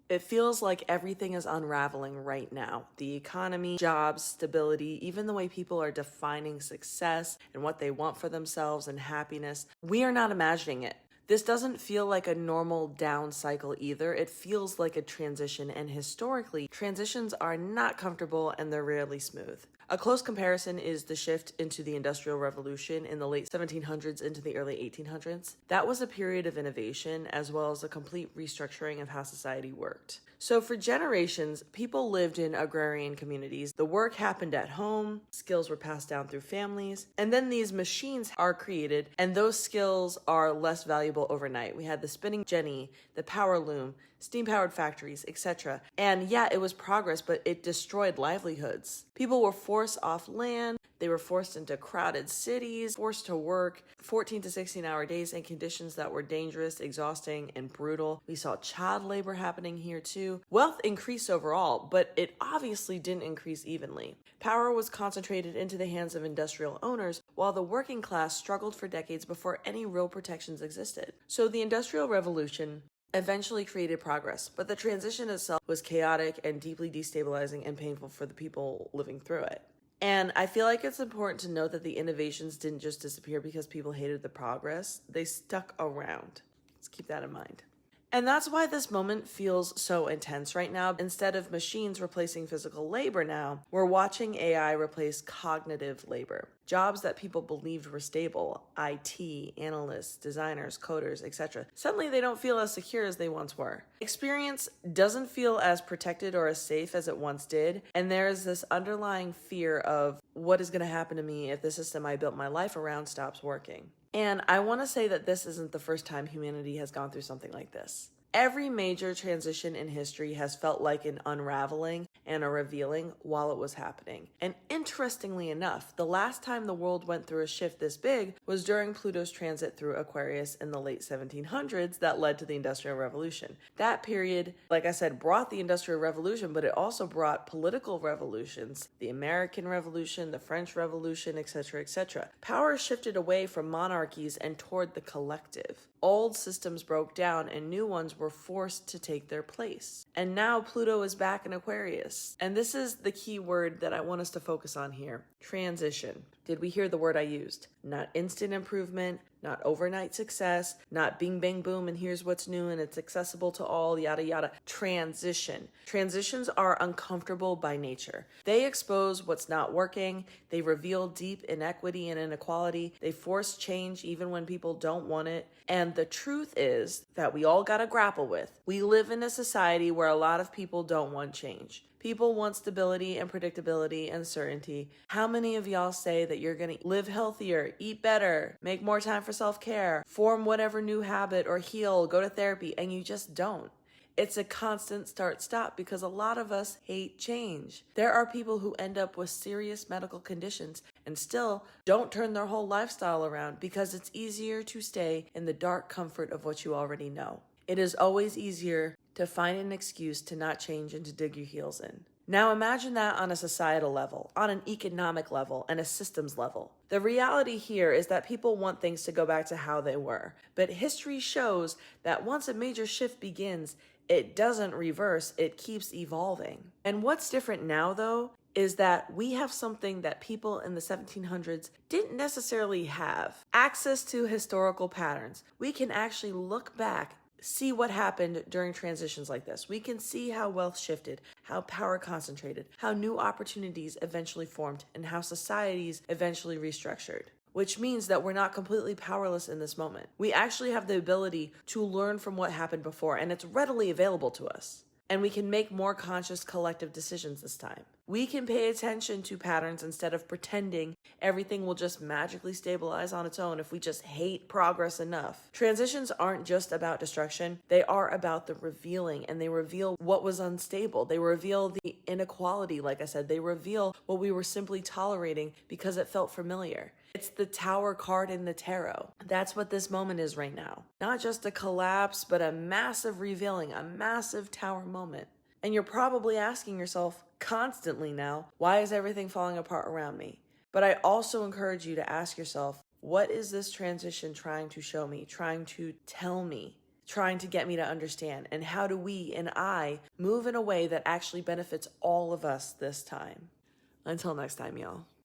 It feels like everything is unraveling right now. The economy, jobs, stability, even the way people are defining success and what they want for themselves and happiness. We are not imagining it. This doesn't feel like a normal down cycle either. It feels like a transition, and historically, transitions are not comfortable and they're rarely smooth. A close comparison is the shift into the Industrial Revolution in the late 1700s into the early 1800s. That was a period of innovation as well as a complete restructuring of how society worked. So for generations, people lived in agrarian communities. The work happened at home, skills were passed down through families, and then these machines are created, and those skills are less valuable overnight. We had the spinning jenny, the power loom, steam-powered factories, etc. And yeah, it was progress, but it destroyed livelihoods. People were forced off land, they were forced into crowded cities, forced to work 14 to 16-hour days in conditions that were dangerous, exhausting, and brutal. We saw child labor happening here too. Wealth increased overall, but it obviously didn't increase evenly. Power was concentrated into the hands of industrial owners, while the working class struggled for decades before any real protections existed. So the Industrial Revolution eventually created progress, but the transition itself was chaotic and deeply destabilizing and painful for the people living through it. And I feel like it's important to note that the innovations didn't just disappear because people hated the progress. They stuck around. Let's keep that in mind. And that's why this moment feels so intense right now. Instead of machines replacing physical labor now, we're watching AI replace cognitive labor. Jobs that people believed were stable, IT, analysts, designers, coders, etc. Suddenly they don't feel as secure as they once were. Experience doesn't feel as protected or as safe as it once did, and there's this underlying fear of what is going to happen to me if the system I built my life around stops working. And I want to say that this isn't the first time humanity has gone through something like this. Every major transition in history has felt like an unraveling and a revealing while it was happening. And interestingly enough, the last time the world went through a shift this big was during Pluto's transit through Aquarius in the late 1700s that led to the Industrial Revolution. That period, like I said, brought the Industrial Revolution, but it also brought political revolutions, the American Revolution, the French Revolution, etc., etc. Power shifted away from monarchies and toward the collective. Old systems broke down and new ones were forced to take their place. And now Pluto is back in Aquarius. And this is the key word that I want us to focus on here. Transition. Did we hear the word I used? Not instant improvement, not overnight success, not bing bang boom and here's what's new and it's accessible to all, yada yada. Transition. Transitions are uncomfortable by nature. They expose what's not working, they reveal deep inequity and inequality, they force change even when people don't want it. And the truth is that we all gotta grapple with. We live in a society where a lot of people don't want change. People want stability and predictability and certainty. How many of y'all say that you're going to live healthier, eat better, make more time for self-care, form whatever new habit or heal, go to therapy, and you just don't? It's a constant start-stop because a lot of us hate change. There are people who end up with serious medical conditions and still don't turn their whole lifestyle around because it's easier to stay in the dark comfort of what you already know. It is always easier to find an excuse to not change and to dig your heels in. Now imagine that on a societal level, on an economic level, and a systems level. The reality here is that people want things to go back to how they were, but history shows that once a major shift begins, it doesn't reverse, it keeps evolving. And what's different now, though, is that we have something that people in the 1700s didn't necessarily have. Access to historical patterns. We can actually look back, see what happened during transitions like this. We can see how wealth shifted, how power concentrated, how new opportunities eventually formed, and how societies eventually restructured. Which means that we're not completely powerless in this moment. We actually have the ability to learn from what happened before, and it's readily available to us. And we can make more conscious collective decisions this time. We can pay attention to patterns instead of pretending everything will just magically stabilize on its own if we just hate progress enough. Transitions aren't just about destruction, they are about the revealing, and they reveal what was unstable. They reveal the inequality, like I said. They reveal what we were simply tolerating because it felt familiar. It's the Tower card in the tarot. That's what this moment is right now. Not just a collapse, but a massive revealing, a massive Tower moment. And you're probably asking yourself constantly now, why is everything falling apart around me? But I also encourage you to ask yourself, what is this transition trying to show me, trying to tell me, trying to get me to understand? And how do we and I move in a way that actually benefits all of us this time? Until next time, y'all.